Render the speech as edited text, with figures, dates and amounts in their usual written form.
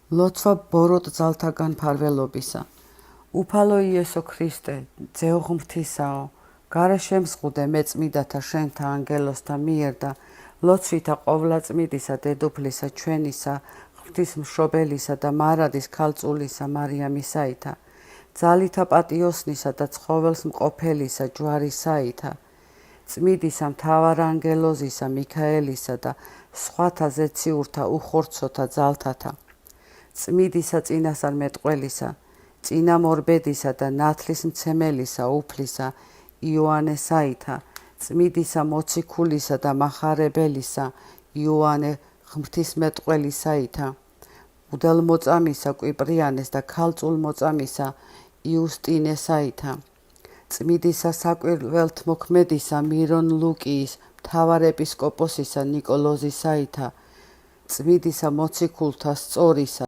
ლოცვა ბოროტ ძალთაგან ფარველობისა. უფალო იესო ქრისტე, ძეო ღმრთისაო, გარე შემზღუდე მეწმიდათა შენთა ანგელოსთა მიერ და ლოცვითა ყოვლადწმიდისა დედოფლისა ჩვენისა, ღვთისმშობელისა და მარადის ქალწულისა მარიამისაითა, ძალითა პატიოსნისა და ცხოველს მყოფელისა ჯვარისაითა, წმიდისა მთავარ ანგელოზისა მიქაელისა და სხვათა ზეციურთა უხორცოთა ძალთათა, წმიდისა წინასწარმეტყველისა, წინამორბედისა და ნათლის მცემელისა უფლისა იოანესაითა, წმიდისა მოციქულისა და მახარებელისა იოანე ღვთისმეტყველისაითა, მღვდელმოწამისა კვიპრიანეს და ქალწულმოწამისა იუსტინესაითა, წმიდისა საკვირველთმოქმედისა მირონ ლუკიის მთავარ ეპისკოპოსისა ნიკოლოზისაითა, წმიდისა მოციქულთა სწორისა